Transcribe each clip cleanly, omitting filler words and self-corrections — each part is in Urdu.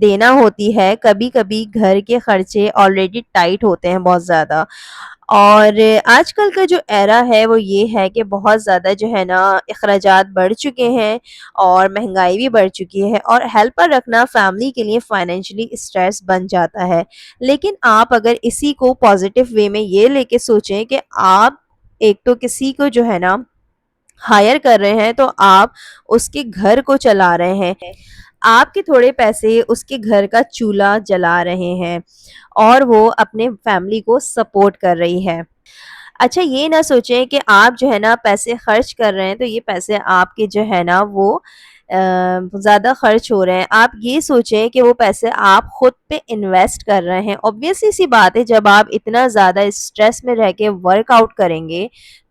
دینا ہوتی ہے. کبھی کبھی گھر کے خرچے آلریڈی ٹائٹ ہوتے ہیں بہت زیادہ, اور آج کل کا جو ایرا ہے وہ یہ ہے کہ بہت زیادہ جو ہے نا اخراجات بڑھ چکے ہیں, اور مہنگائی بھی بڑھ چکی ہے, اور ہیلپر رکھنا فیملی کے لیے فائنینشلی اسٹریس بن جاتا ہے. لیکن آپ اگر اسی کو پازیٹیو وے میں یہ لے کے سوچیں کہ آپ ایک تو کسی کو جو ہے نا ہائر کر رہے ہیں, تو آپ اس کے گھر کو چلا رہے ہیں, آپ کے تھوڑے پیسے اس کے گھر کا چولہا جلا رہے ہیں, اور وہ اپنے فیملی کو سپورٹ کر رہی ہے. اچھا یہ نہ سوچیں کہ آپ جو ہے نا پیسے خرچ کر رہے ہیں تو یہ پیسے آپ کے جو ہے نا وہ زیادہ خرچ ہو رہے ہیں. آپ یہ سوچیں کہ وہ پیسے آپ خود پہ انویسٹ کر رہے ہیں. obviously سی بات ہے, جب آپ اتنا زیادہ اسٹریس میں رہ کے ورک آؤٹ کریں گے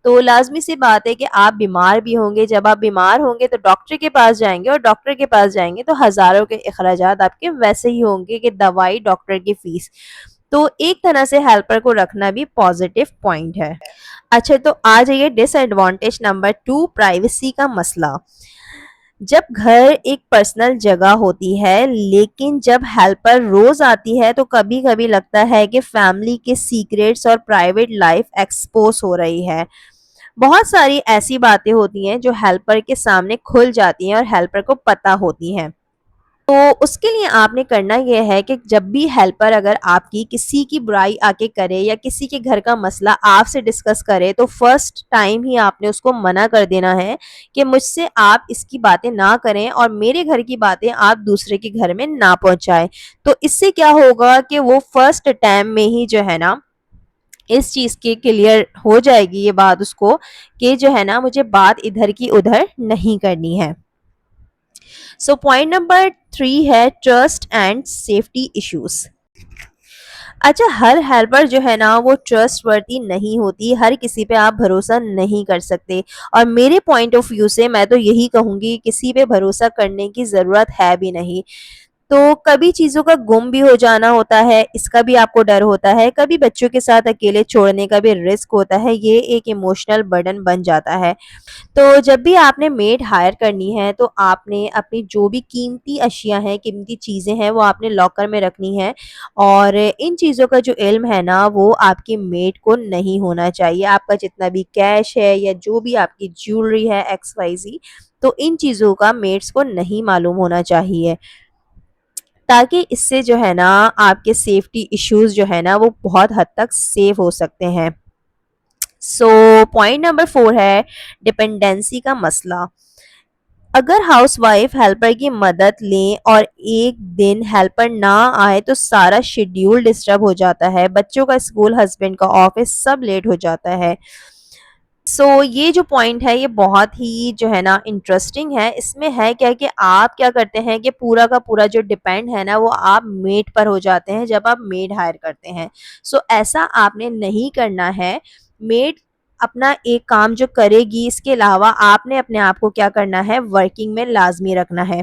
تو لازمی سی بات ہے کہ آپ بیمار بھی ہوں گے. جب آپ بیمار ہوں گے تو ڈاکٹر کے پاس جائیں گے, اور ڈاکٹر کے پاس جائیں گے تو ہزاروں کے اخراجات آپ کے ویسے ہی ہوں گے, کہ دوائی, ڈاکٹر کی فیس. تو ایک طرح سے ہیلپر کو رکھنا بھی پازیٹیو پوائنٹ ہے. اچھا تو آ جائیے ڈس ایڈوانٹیج نمبر 2, پرائیویسی کا مسئلہ. جب گھر ایک پرسنل جگہ ہوتی ہے, لیکن جب ہیلپر روز آتی ہے تو کبھی کبھی لگتا ہے کہ فیملی کے سیکریٹس اور پرائیویٹ لائف ایکسپوز ہو رہی ہے. بہت ساری ایسی باتیں ہوتی ہیں جو ہیلپر کے سامنے کھل جاتی ہیں اور ہیلپر کو پتہ ہوتی ہیں. تو اس کے لیے آپ نے کرنا یہ ہے کہ جب بھی ہیلپر اگر آپ کی کسی کی برائی آ کے کرے, یا کسی کے گھر کا مسئلہ آپ سے ڈسکس کرے, تو فرسٹ ٹائم ہی آپ نے اس کو منع کر دینا ہے کہ مجھ سے آپ اس کی باتیں نہ کریں, اور میرے گھر کی باتیں آپ دوسرے کے گھر میں نہ پہنچائیں. تو اس سے کیا ہوگا کہ وہ فرسٹ ٹائم میں ہی جو ہے نا اس چیز کی کلیئر ہو جائے گی یہ بات اس کو, کہ جو ہے نا مجھے بات ادھر کی ادھر نہیں کرنی ہے. سو پوائنٹ نمبر 3 ہے ٹرسٹ اینڈ سیفٹی ایشوز. اچھا ہر ہیلپر جو ہے نا وہ ٹرسٹ ورتھی نہیں ہوتی, ہر کسی پہ آپ بھروسہ نہیں کر سکتے, اور میرے پوائنٹ آف ویو سے میں تو یہی کہوں گی کسی پہ بھروسہ کرنے کی ضرورت ہے بھی نہیں. تو کبھی چیزوں کا گم بھی ہو جانا ہوتا ہے, اس کا بھی آپ کو ڈر ہوتا ہے, کبھی بچوں کے ساتھ اکیلے چھوڑنے کا بھی رسک ہوتا ہے, یہ ایک ایموشنل برڈن بن جاتا ہے. تو جب بھی آپ نے میڈ ہائر کرنی ہے تو آپ نے اپنی جو بھی قیمتی اشیاء ہیں, قیمتی چیزیں ہیں, وہ آپ نے لاکر میں رکھنی ہے, اور ان چیزوں کا جو علم ہے نا وہ آپ کی میڈ کو نہیں ہونا چاہیے. آپ کا جتنا بھی کیش ہے یا جو بھی آپ کی جیولری ہے ایکس وائی زی, تو ان چیزوں کا میڈس کو نہیں معلوم ہونا چاہیے, تاکہ اس سے جو ہے نا آپ کے سیفٹی ایشوز جو ہے نا وہ بہت حد تک سیف ہو سکتے ہیں. سو پوائنٹ نمبر 4 ہے ڈپینڈنسی کا مسئلہ. اگر ہاؤس وائف ہیلپر کی مدد لیں اور ایک دن ہیلپر نہ آئے تو سارا شیڈیول ڈسٹرب ہو جاتا ہے, بچوں کا اسکول, ہسبینڈ کا آفس, سب لیٹ ہو جاتا ہے. سو یہ جو پوائنٹ ہے یہ بہت ہی جو ہے نا انٹرسٹنگ ہے. اس میں ہے کیا کہ آپ کیا کرتے ہیں کہ پورا کا پورا جو ڈیپینڈ ہے نا وہ آپ میڈ پر ہو جاتے ہیں جب آپ میڈ ہائر کرتے ہیں. سو ایسا آپ نے نہیں کرنا ہے. میڈ اپنا ایک کام جو کرے گی, اس کے علاوہ آپ نے اپنے آپ کو کیا کرنا ہے, ورکنگ میں لازمی رکھنا ہے.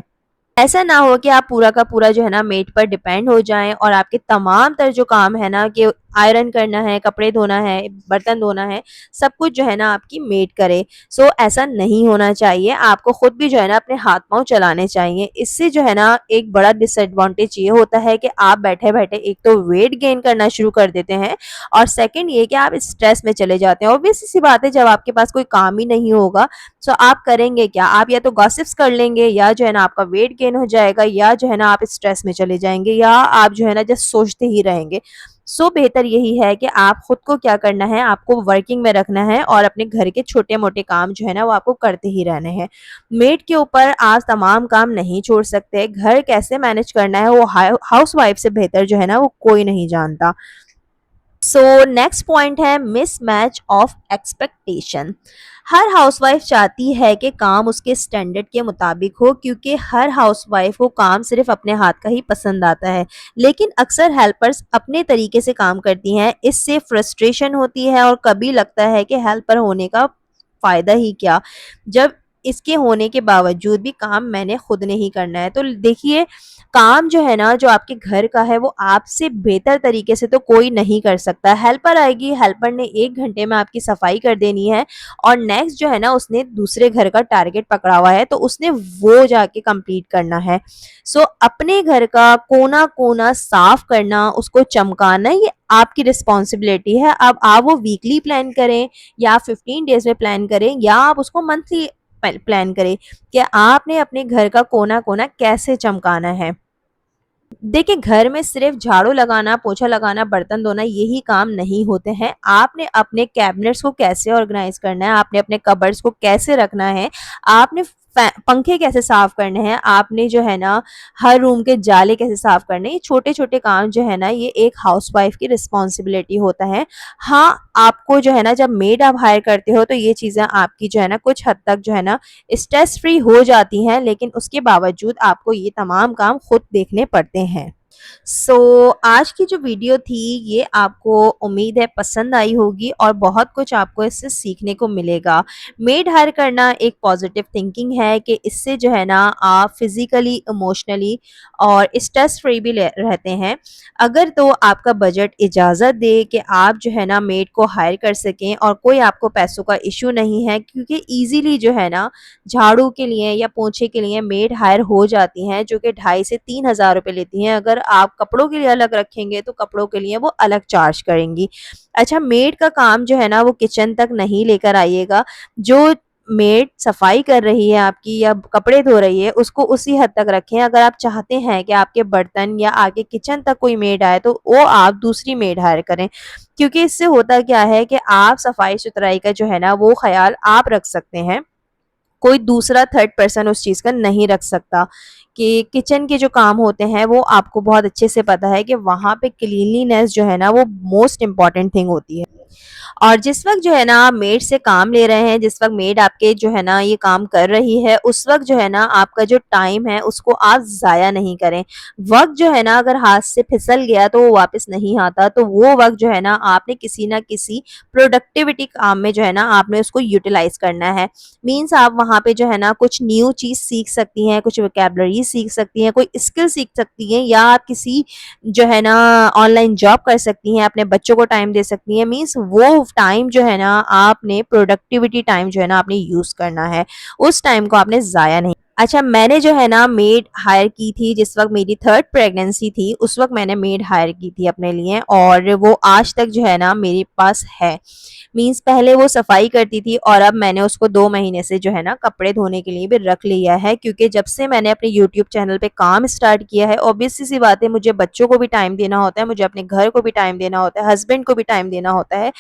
ایسا نہ ہو کہ آپ پورا کا پورا جو ہے نا میڈ پر ڈیپینڈ ہو جائیں, اور آپ کے تمام تر جو کام ہے نا کہ آئرن کرنا ہے, کپڑے دھونا ہے, برتن دھونا ہے, سب کچھ جو ہے نا آپ کی میڈ کرے. سو ایسا نہیں ہونا چاہیے. آپ کو خود بھی جو ہے نا اپنے ہاتھ پاؤں چلانے چاہیے. اس سے جو ہے نا ایک بڑا ڈس ایڈوانٹیج یہ ہوتا ہے کہ آپ بیٹھے بیٹھے ایک تو ویٹ گین کرنا شروع کر دیتے ہیں, اور سیکنڈ یہ کہ آپ اسٹریس میں چلے جاتے ہیں. obvious سی بات ہے, جب آپ کے پاس کوئی کام ہی نہیں ہوگا سو آپ کریں گے کیا, آپ یا تو گاسپس کر لیں گے, یا جو ہے نا آپ کا ویٹ گین ہو جائے گا, یا جو ہے نا آپ اسٹریس میں چلے جائیں گے, یا آپ جو ہے نا جسٹ سوچتے ہی رہیں گے. سو بہتر یہی ہے کہ آپ خود کو کیا کرنا ہے, آپ کو ورکنگ میں رکھنا ہے, اور اپنے گھر کے چھوٹے موٹے کام جو ہے نا وہ آپ کو کرتے ہی رہنے ہیں. میڈ کے اوپر آپ تمام کام نہیں چھوڑ سکتے. گھر کیسے مینج کرنا ہے وہ ہاؤس وائف سے بہتر جو ہے نا وہ کوئی نہیں جانتا. سو نیکسٹ پوائنٹ ہے مس میچ آف ایکسپیکٹیشن. ہر ہاؤس وائف چاہتی ہے کہ کام اس کے اسٹینڈرڈ کے مطابق ہو, کیونکہ ہر ہاؤس وائف کو کام صرف اپنے ہاتھ کا ہی پسند آتا ہے. لیکن اکثر ہیلپرز اپنے طریقے سے کام کرتی ہیں, اس سے فرسٹریشن ہوتی ہے, اور کبھی لگتا ہے کہ ہیلپر ہونے کا فائدہ ہی کیا, جب اس کے ہونے کے باوجود بھی کام میں نے خود نہیں کرنا ہے. تو دیکھیے کام جو ہے نا جو آپ کے گھر کا ہے وہ آپ سے بہتر طریقے سے تو کوئی نہیں کر سکتا. ہیلپر آئے گی, ہیلپر نے 1 گھنٹے میں آپ کی صفائی کر دینی ہے, اور نیکسٹ جو ہے نا اس نے دوسرے گھر کا ٹارگٹ پکڑا ہوا ہے تو اس نے وہ جا کے کمپلیٹ کرنا ہے. سو اپنے گھر کا کونا کونا صاف کرنا, اس کو چمکانا, یہ آپ کی رسپانسبلٹی ہے. اب آپ وہ ویکلی پلان کریں یا 15 ڈیز میں پلان کریں یا آپ اس کو منتھلی پلان کریں کہ آپ نے اپنے گھر کا کونا کونا کیسے چمکانا ہے. دیکھیں گھر میں صرف جھاڑو لگانا, پوچھا لگانا, برتن دھونا یہی کام نہیں ہوتے ہیں. آپ نے اپنے کیبنٹس کو کیسے آرگنائز کرنا ہے, آپ نے اپنے کبرڈس کو کیسے رکھنا ہے, آپ نے پنکھے کیسے صاف کرنے ہیں, آپ نے جو ہے نا ہر روم کے جالے کیسے صاف کرنے ہیں. یہ چھوٹے چھوٹے کام جو ہے نا یہ ایک ہاؤس وائف کی رسپانسبلٹی ہوتا ہے. ہاں آپ کو جو ہے نا جب میڈ آپ ہائر کرتے ہو تو یہ چیزیں آپ کی جو ہے نا کچھ حد تک جو ہے نا اسٹریس فری ہو جاتی ہیں, لیکن اس کے باوجود آپ کو یہ تمام کام خود دیکھنے پڑتے ہیں. سو آج کی جو ویڈیو تھی یہ آپ کو امید ہے پسند آئی ہوگی اور بہت کچھ آپ کو اس سے سیکھنے کو ملے گا. میڈ ہائر کرنا ایک پازیٹیو تھنکنگ ہے کہ اس سے جو ہے نا آپ فزیکلی, ایموشنلی اور اسٹریس فری بھی رہتے ہیں. اگر تو آپ کا بجٹ اجازت دے کہ آپ جو ہے نا میڈ کو ہائر کر سکیں اور کوئی آپ کو پیسوں کا ایشو نہیں ہے, کیونکہ ایزیلی جو ہے نا جھاڑو کے لیے یا پونچھے کے لیے میڈ ہائر ہو جاتی ہیں جو کہ 2500 سے 3000 روپے لیتی ہیں. اگر آپ کپڑوں کے لیے الگ رکھیں گے تو کپڑوں کے لیے وہ الگ چارج کریں گی. اچھا میڈ کا کام جو ہے نا وہ کچن تک نہیں لے کر آئیے گا. جو میڈ صفائی کر رہی ہے آپ کی یا کپڑے دھو رہی ہے اس کو اسی حد تک رکھیں. اگر آپ چاہتے ہیں کہ آپ کے برتن یا آگے کچن تک کوئی میڈ آئے تو وہ آپ دوسری میڈ ہائر کریں, کیونکہ اس سے ہوتا کیا ہے کہ آپ صفائی ستھرائی کا جو ہے نا وہ خیال آپ رکھ سکتے ہیں, کوئی دوسرا تھرڈ پرسن اس چیز کا نہیں رکھ سکتا. کہ کچن کے جو کام ہوتے ہیں وہ آپ کو بہت اچھے سے پتا ہے کہ وہاں پہ کلینلینس جو ہے نا وہ موسٹ امپورٹنٹ تھنگ ہوتی ہے. اور جس وقت جو ہے نا میڈ سے کام لے رہے ہیں, جس وقت میڈ آپ کے جو ہے نا یہ کام کر رہی ہے, اس وقت جو ہے نا آپ کا جو ٹائم ہے اس کو آپ ضائع نہیں کریں. وقت جو ہے نا اگر ہاتھ سے پھسل گیا تو وہ واپس نہیں آتا, تو وہ وقت جو ہے نا آپ نے کسی نہ کسی پروڈکٹیوٹی کام میں جو ہے نا آپ نے اس کو یوٹیلائز کرنا ہے. مینس آپ وہاں پہ جو ہے نا کچھ نیو چیز سیکھ سکتی ہیں, کچھ ویکیبلری سیکھ سکتی ہیں, کوئی اسکل سیکھ سکتی ہیں, یا آپ کسی جو ہے نا آن لائن جاب کر سکتی ہیں, اپنے بچوں کو ٹائم دے سکتی ہیں. مینس وہ ٹائم جو ہے نا آپ نے پروڈکٹیوٹی ٹائم جو ہے نا آپ نے یوز کرنا ہے, اس ٹائم کو آپ نے ضائع نہیں. اچھا میں نے جو ہے نا میڈ ہائر کی تھی جس وقت میری 3rd پریگننسی تھی, اس وقت میں نے میڈ ہائر کی تھی اپنے لیے, اور وہ آج تک جو ہے نا میرے پاس ہے. مینس پہلے وہ صفائی کرتی تھی اور اب میں نے اس کو 2 مہینے سے جو ہے نا کپڑے دھونے کے لیے بھی رکھ لیا ہے, کیونکہ جب سے میں نے اپنے یوٹیوب چینل پہ کام اسٹارٹ کیا ہے اوبیسلی سی بات ہے مجھے بچوں کو بھی ٹائم دینا ہوتا ہے, مجھے اپنے گھر کو بھی ٹائم دینا ہوتا ہے, ہسبینڈ کو بھی ٹائم دینا ہوتا ہے.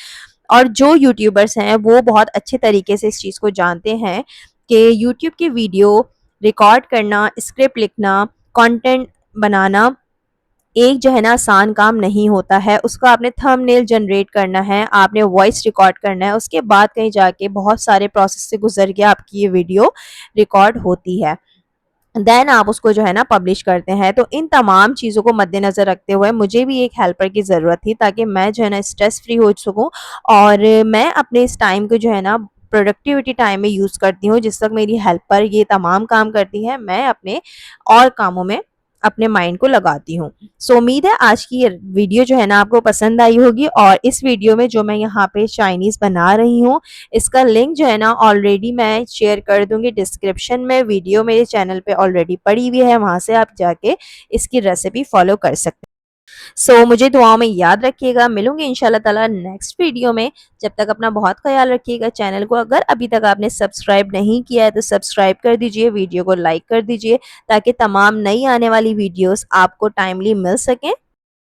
اور جو یوٹیوبرس ہیں وہ بہت اچھے طریقے سے اس چیز کو جانتے ہیں کہ یوٹیوب کی ویڈیو ریکارڈ کرنا, اسکرپٹ لکھنا, کنٹینٹ بنانا ایک جو ہے نا آسان کام نہیں ہوتا ہے. اس کا آپ نے تھم نیل جنریٹ کرنا ہے, آپ نے وائس ریکارڈ کرنا ہے, اس کے بعد کہیں جا کے بہت سارے پروسیس سے گزر کے آپ کی یہ ویڈیو ریکارڈ ہوتی ہے, دین آپ اس کو جو ہے نا پبلش کرتے ہیں. تو ان تمام چیزوں کو مد نظر رکھتے ہوئے مجھے بھی ایک ہیلپر کی ضرورت تھی تاکہ میں جو ہے نا اسٹریس فری ہو سکوں, اور میں اپنے اس ٹائم کو جو ہے نا پروڈکٹیوٹی ٹائم میں یوز کرتی ہوں. جس وقت میری ہیلپر یہ تمام کام کرتی ہے میں اپنے اور کاموں میں اپنے مائنڈ کو لگاتی ہوں. سو امید ہے آج کی یہ ویڈیو جو ہے نا آپ کو پسند آئی ہوگی, اور اس ویڈیو میں جو میں یہاں پہ چائنیز بنا رہی ہوں اس کا لنک جو ہے نا آلریڈی میں شیئر کر دوں گی ڈسکرپشن میں. ویڈیو میرے چینل پہ آلریڈی پڑی ہوئی ہے, وہاں سے آپ جا کے اس کی ریسیپی فالو کر سکتے ہیں. سو مجھے دعاؤں میں یاد رکھیے گا, ملوں گے انشاءاللہ تعالی نیکسٹ ویڈیو میں. جب تک اپنا بہت خیال رکھیے گا. چینل کو اگر ابھی تک آپ نے سبسکرائب نہیں کیا ہے تو سبسکرائب کر دیجئے, ویڈیو کو لائک کر دیجئے تاکہ تمام نئی آنے والی ویڈیوز آپ کو ٹائملی مل سکیں.